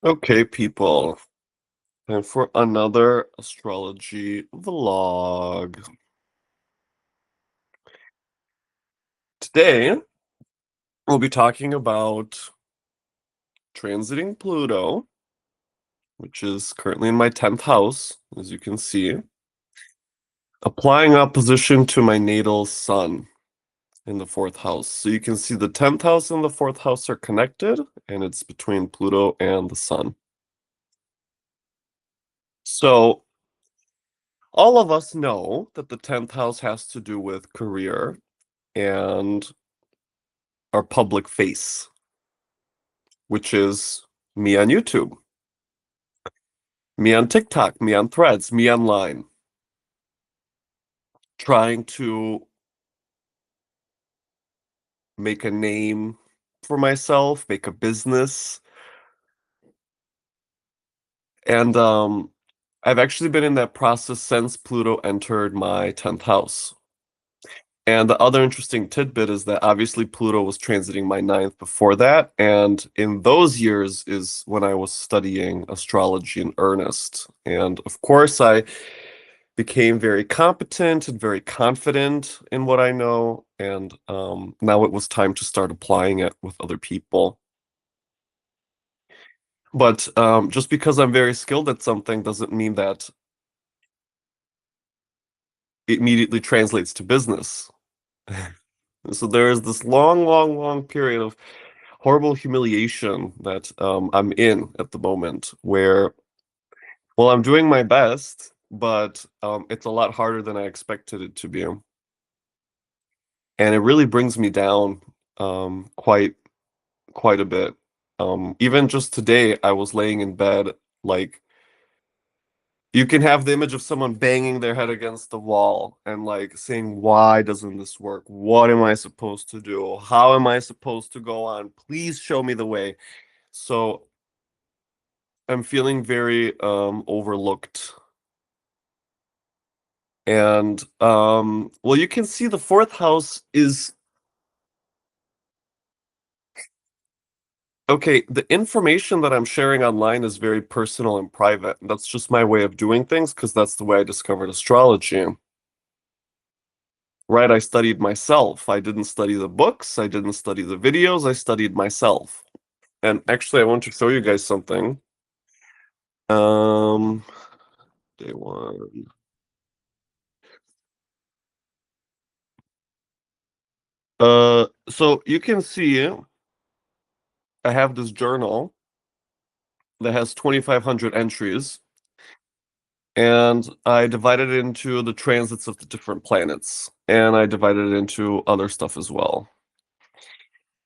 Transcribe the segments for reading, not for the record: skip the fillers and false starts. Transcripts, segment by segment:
Okay, people, time for another astrology vlog. Today, we'll be talking about transiting Pluto, which is currently in my 10th house, as you can see, applying opposition to my natal sun in the 4th house. So you can see the 10th house and the 4th house are connected, and it's between Pluto and the sun. So all of us know that the 10th house has to do with career and our public face, which is me on YouTube, me on TikTok, me on Threads, me online, trying to make a name for myself, make a business. And I've actually been in that process since Pluto entered my 10th house. And the other interesting tidbit is that obviously Pluto was transiting my ninth before that. And in those years is when I was studying astrology in earnest. And of course, I became very competent and very confident in what I know. And now it was time to start applying it with other people. But just because I'm very skilled at something doesn't mean that it immediately translates to business. So there is this long, long, long period of horrible humiliation that I'm in at the moment, where, well, I'm doing my best, but it's a lot harder than I expected it to be. And it really brings me down quite a bit. Even just today, I was laying in bed, like you can have the image of someone banging their head against the wall and like saying, "Why doesn't this work? What am I supposed to do? How am I supposed to go on? Please show me the way." So I'm feeling very overlooked. And well, you can see the 4th house is okay, the information that I'm sharing online is very personal and private. That's just my way of doing things because that's the way I discovered astrology. Right? I studied myself. I didn't study the books, I didn't study the videos, I studied myself. And actually, I want to show you guys something. Um, day one. So you can see I have this journal that has 2,500 entries. And I divided it into the transits of the different planets, and I divided it into other stuff as well.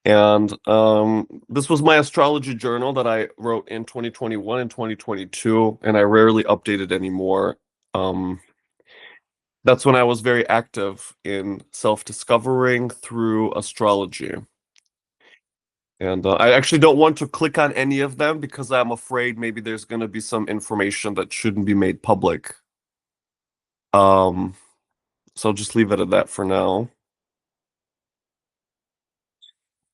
And this was my astrology journal that I wrote in 2021 and 2022, and I rarely update it anymore. Um, that's when I was very active in self-discovering through astrology. And I actually don't want to click on any of them because I'm afraid maybe there's going to be some information that shouldn't be made public. Um, So I'll just leave it at that for now.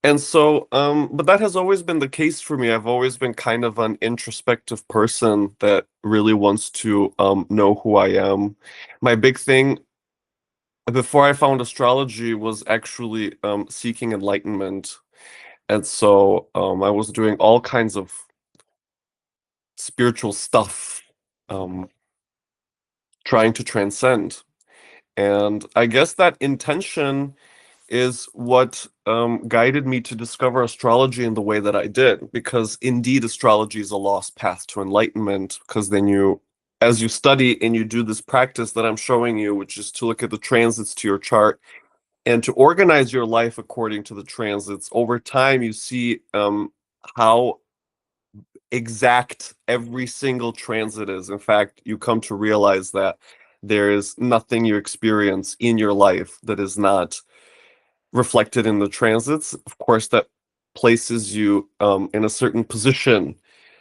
And so, but that has always been the case for me. I've always been kind of an introspective person that really wants to know who I am. My big thing before I found astrology was actually seeking enlightenment. And so I was doing all kinds of spiritual stuff, um, trying to transcend. And I guess that intention is what guided me to discover astrology in the way that I did. Because indeed, astrology is a lost path to enlightenment. Because then you, as you study and you do this practice that I'm showing you, which is to look at the transits to your chart and to organize your life according to the transits, over time, you see how exact every single transit is. In fact, you come to realize that there is nothing you experience in your life that is not reflected in the transits. Of course, that places you in a certain position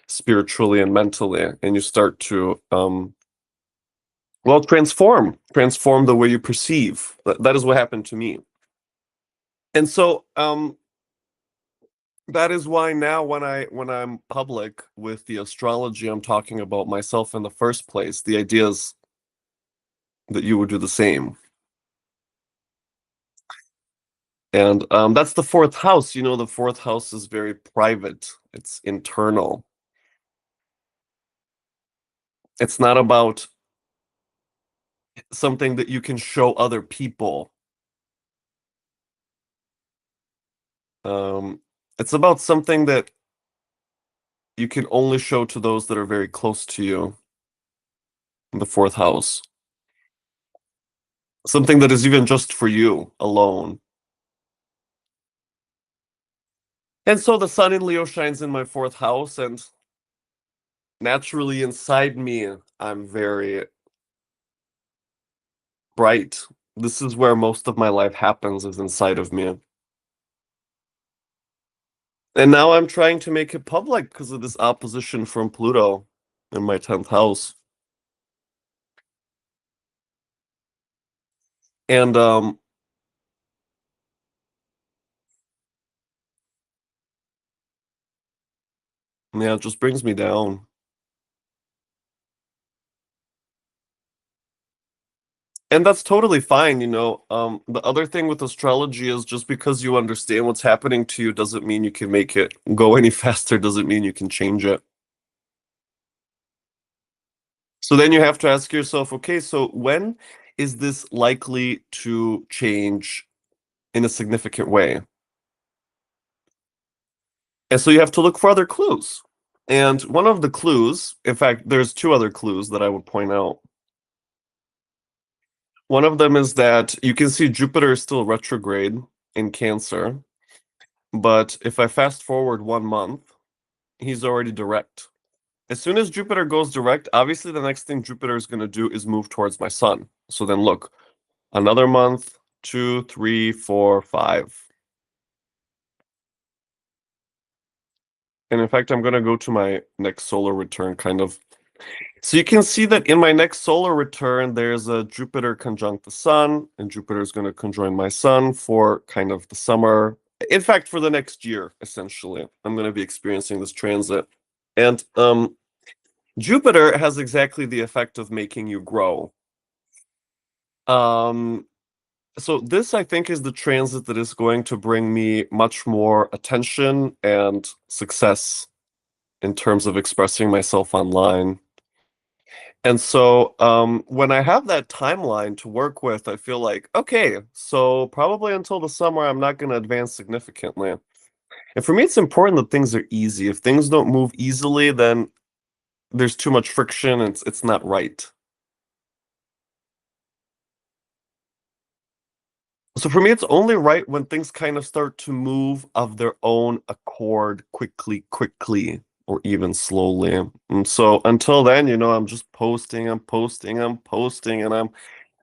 spiritually and mentally, and you start to well, transform the way you perceive. That is what happened to me. And so That is why now when I'm public with the astrology, I'm talking about myself in the first place. The idea is that you would do the same. And that's the fourth house. You know, the fourth house is very private. It's internal. It's not about something that you can show other people. Um, it's about something that you can only show to those that are very close to you in the fourth house. Something that is even just for you alone. And so the sun in Leo shines in my fourth house, and naturally inside me, I'm very bright. This is where most of my life happens, is inside of me. And now I'm trying to make it public because of this opposition from Pluto in my 10th house. And yeah, it just brings me down. And that's totally fine, you know. The other thing with astrology is just because you understand what's happening to you doesn't mean you can make it go any faster, doesn't mean you can change it. So then you have to ask yourself, okay, so when is this likely to change in a significant way? And so you have to look for other clues. And one of the clues, in fact, there's two other clues that I would point out. One of them is that you can see Jupiter is still retrograde in Cancer, but if I fast forward 1 month, he's already direct. As soon as Jupiter goes direct, obviously the next thing Jupiter is going to do is move towards my sun. So then look, another month, two, three, four, five. And in fact, I'm going to go to my next solar return kind of. So you can see that in my next solar return, there's a Jupiter conjunct the sun, and Jupiter is going to conjoin my sun for kind of the summer. In fact, for the next year, essentially, I'm going to be experiencing this transit. And Jupiter has exactly the effect of making you grow. Um, so this, I think, is the transit that is going to bring me much more attention and success in terms of expressing myself online. And so when I have that timeline to work with, I feel like, okay, so probably until the summer, I'm not going to advance significantly. And for me, it's important that things are easy. If things don't move easily, then there's too much friction and it's not right. So for me, it's only right when things kind of start to move of their own accord quickly, or even slowly. And so until then, you know, I'm just posting, I'm posting, and I'm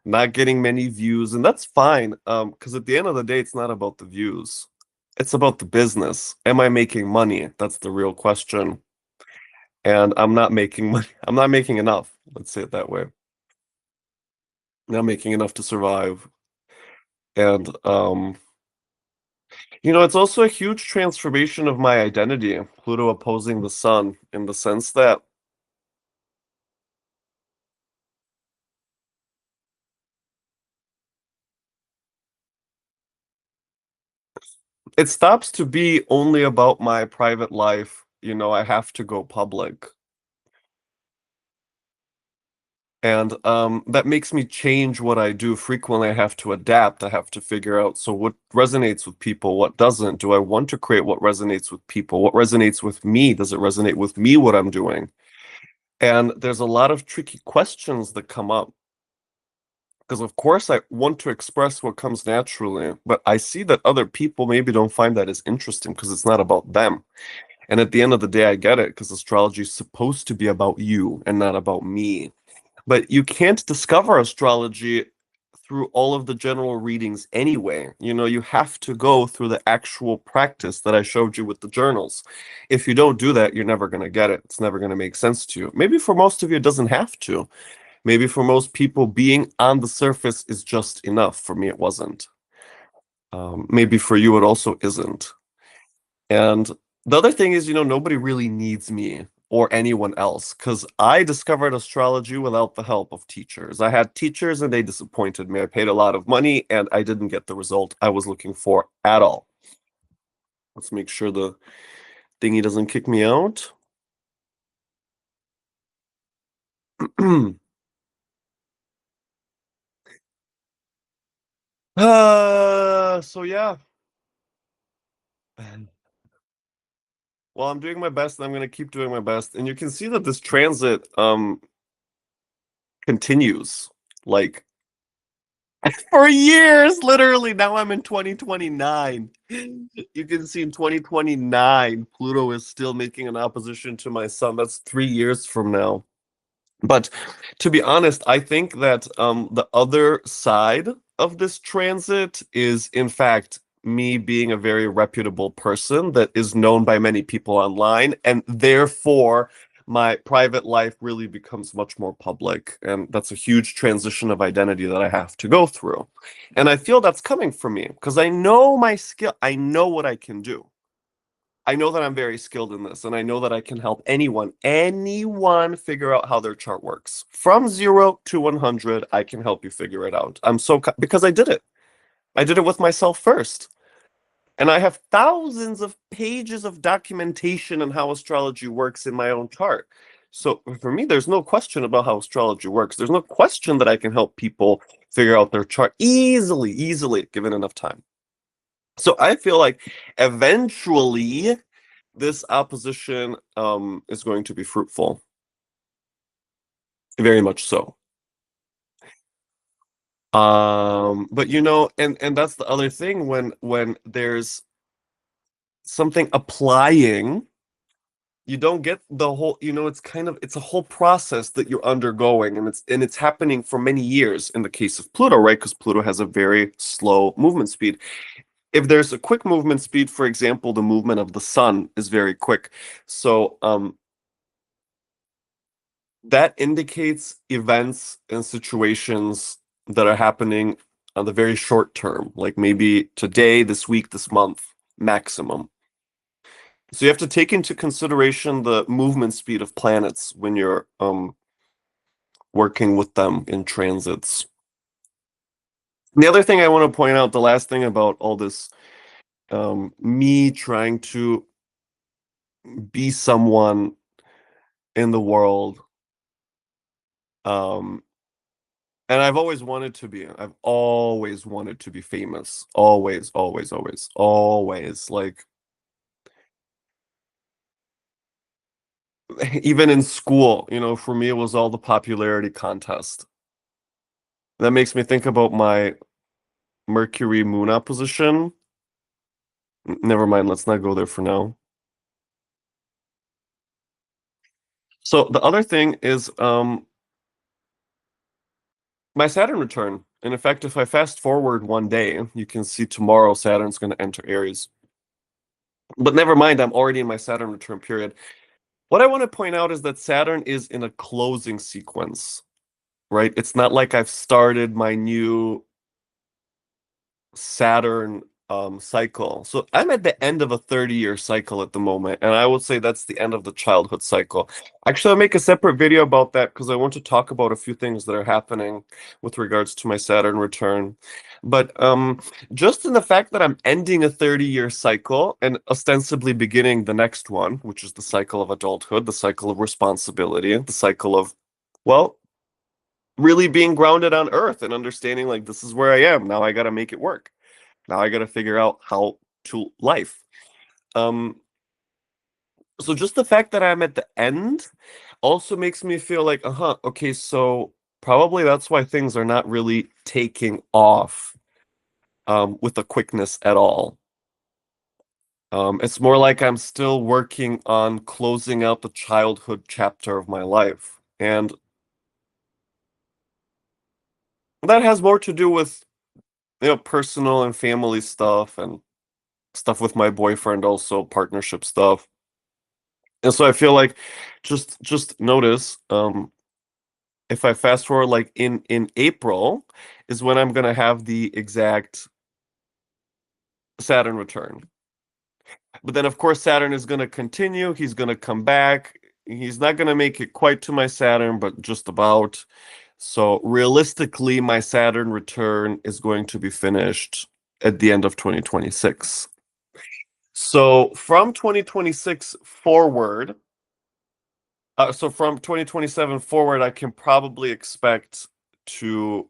not getting many views, and that's fine. Because at the end of the day, it's not about the views. It's about the business. Am I making money? That's the real question. And I'm not making money. I'm not making enough. Let's say it that way. Not making enough to survive. And you know, it's also a huge transformation of my identity, Pluto opposing the sun, in the sense that it stops to be only about my private life. You know, I have to go public. And that makes me change what I do frequently. I have to adapt. I have to figure out, so what resonates with people, what doesn't? Do I want to create what resonates with people? What resonates with me? Does it resonate with me, what I'm doing? And there's a lot of tricky questions that come up because, of course, I want to express what comes naturally, but I see that other people maybe don't find that as interesting because it's not about them. And at the end of the day, I get it because astrology is supposed to be about you and not about me. But you can't discover astrology through all of the general readings anyway. You know, you have to go through the actual practice that I showed you with the journals. If you don't do that, you're never going to get it. It's never going to make sense to you. Maybe for most of you, it doesn't have to. Maybe for most people, being on the surface is just enough. For me, it wasn't. Maybe for you, it also isn't. And the other thing is, nobody really needs me or anyone else because I discovered astrology without the help of teachers. I had teachers and they disappointed me. I paid a lot of money and I didn't get the result I was looking for at all. Let's make sure the thingy doesn't kick me out. So yeah. Well, I'm doing my best and I'm going to keep doing my best. And you can see that this transit continues like for years, literally. Now I'm in 2029. You can see in 2029, Pluto is still making an opposition to my sun. That's 3 years from now. But to be honest, I think that the other side of this transit is, in fact, me being a very reputable person that is known by many people online, and therefore my private life really becomes much more public. And that's a huge transition of identity that I have to go through. And I feel that's coming from me because I know my skill, I know what I can do. I know that I'm very skilled in this, and I know that I can help anyone figure out how their chart works. From 0 to 100, I can help you figure it out. Because I did it. I did it with myself first. And I have thousands of pages of documentation on how astrology works in my own chart. So for me, there's no question about how astrology works. There's no question that I can help people figure out their chart easily, given enough time. So I feel like eventually this opposition is going to be fruitful, very much so. But and that's the other thing when there's something applying, you don't get the whole, it's a whole process that you're undergoing, and it's happening for many years in the case of Pluto, right? Because Pluto has a very slow movement speed. If there's a quick movement speed, for example, the movement of the sun is very quick. So that indicates events and situations that are happening on the very short term, like maybe today, this week, this month, maximum. So you have to take into consideration the movement speed of planets when you're working with them in transits. The other thing I want to point out, the last thing about all this, me trying to be someone in the world, um, and I've always wanted to be. I've always wanted to be famous. Always. Like, even in school, for me, it was all the popularity contest. That makes me think about my Mercury moon opposition. Never mind, let's not go there for now. So the other thing is my Saturn return. And in fact, if I fast forward one day, you can see tomorrow Saturn's going to enter Aries. But never mind, I'm already in my Saturn return period. What I want to point out is that Saturn is in a closing sequence, right? It's not like I've started my new Saturn cycle. So I'm at the end of a 30-year cycle at the moment, and I would say that's the end of the childhood cycle. Actually, I'll make a separate video about that because I want to talk about a few things that are happening with regards to my Saturn return. But just in the fact that I'm ending a 30-year cycle and ostensibly beginning the next one, which is the cycle of adulthood, the cycle of responsibility, the cycle of, well, really being grounded on earth and understanding like this is where I am. Now I got to make it work. Now I got to figure out how to life. Um, so just the fact that I'm at the end also makes me feel like, uh-huh, okay, so probably that's why things are not really taking off with a quickness at all. It's more like I'm still working on closing out the childhood chapter of my life. And that has more to do with, personal and family stuff and stuff with my boyfriend, also partnership stuff. And so I feel like just notice, if I fast forward like in April is when I'm gonna have the exact Saturn return. But then, of course, Saturn is going to continue. He's going to come back. He's not going to make it quite to my Saturn, but just about. So realistically, my Saturn return is going to be finished at the end of 2026. So from 2026 forward, so from 2027 forward, I can probably expect to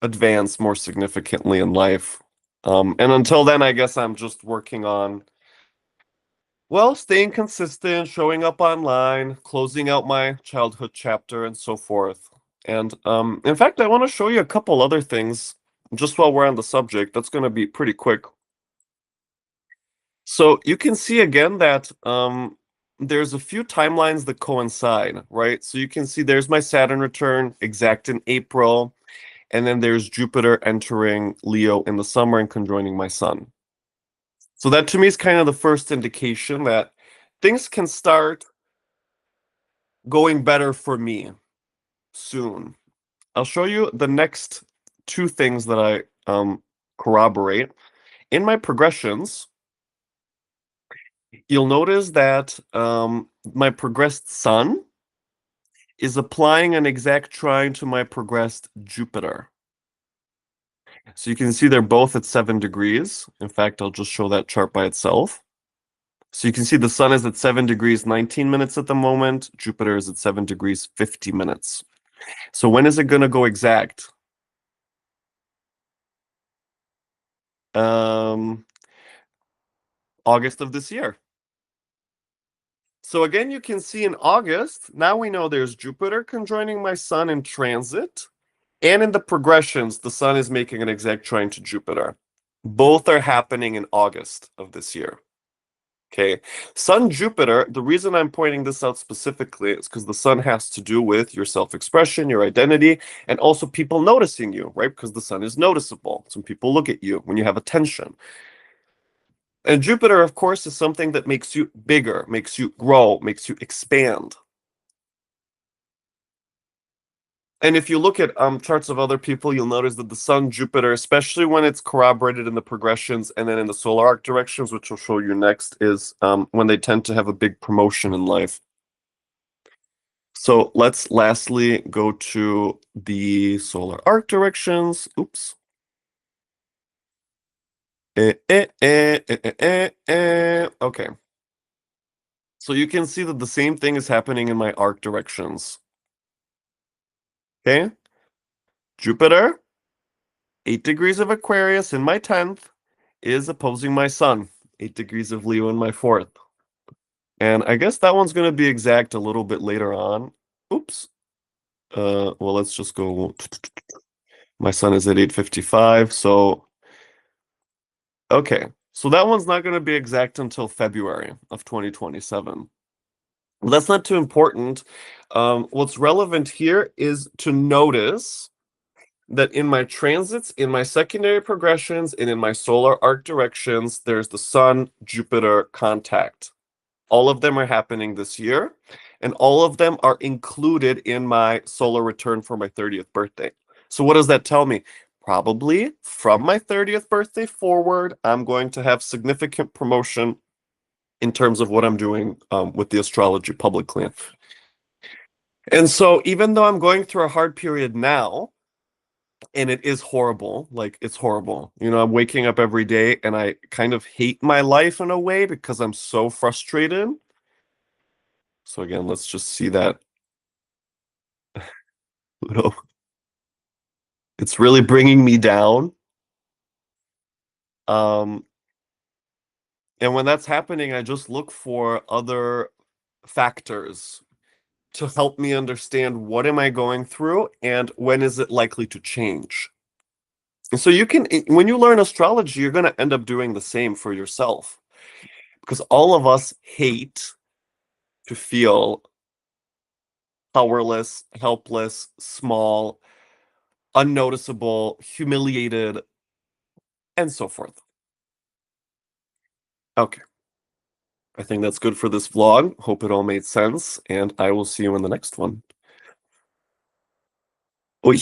advance more significantly in life. And until then, I guess I'm just working on, well, staying consistent, showing up online, closing out my childhood chapter, and so forth. And in fact, I want to show you a couple other things just while we're on the subject. That's going to be pretty quick. So you can see again that there's a few timelines that coincide, right? So you can see there's my Saturn return exact in April, and then there's Jupiter entering Leo in the summer and conjoining my sun. So that to me is kind of the first indication that things can start going better for me soon. I'll show you the next two things that I corroborate. In my progressions, you'll notice that my progressed sun is applying an exact trine to my progressed Jupiter. So you can see they're both at 7 degrees. In fact, I'll just show that chart by itself. So you can see the sun is at 7 degrees 19 minutes at the moment. Jupiter is at 7 degrees 50 minutes. So when is it going to go exact? Um, August of this year. So again, you can see in August, now we know there's Jupiter conjoining my sun in transit, and in the progressions, the sun is making an exact trine to Jupiter. Both are happening in August of this year. Okay. Sun Jupiter, the reason I'm pointing this out specifically is because the sun has to do with your self-expression, your identity, and also people noticing you, right? Because the sun is noticeable. Some people look at you when you have attention. And Jupiter, of course, is something that makes you bigger, makes you grow, makes you expand. And if you look at charts of other people, you'll notice that the Sun, Jupiter, especially when it's corroborated in the progressions and then in the solar arc directions, which I'll show you next, is when they tend to have a big promotion in life. So let's lastly go to the solar arc directions. Oops. Okay. So you can see that the same thing is happening in my arc directions. Okay. Jupiter, 8 degrees of Aquarius in my 10th, is opposing my sun, 8 degrees of Leo in my 4th. And I guess that one's going to be exact a little bit later on. Oops. Well, let's just go. My sun is at 8:55, so okay. So that one's not going to be exact until February of 2027. But that's not too important. What's relevant here is to notice that in my transits, in my secondary progressions, and in my solar arc directions, there's the Sun Jupiter contact. All of them are happening this year, and all of them are included in my solar return for my 30th birthday. So, what does that tell me? Probably from my 30th birthday forward, I'm going to have significant promotion in terms of what I'm doing with the astrology publicly. And so, even though I'm going through a hard period now, and it is horrible. Like it's horrible. You know, I'm waking up every day and I kind of hate my life in a way because I'm so frustrated. So again, let's just see that Pluto. It's really bringing me down. Um, and when that's happening, I just look for other factors to help me understand what am I going through and when is it likely to change. And so you can, when you learn astrology, you're going to end up doing the same for yourself because all of us hate to feel powerless, helpless, small, unnoticeable, humiliated, and so forth. Okay. I think that's good for this vlog. Hope it all made sense, and I will see you in the next one. Oi.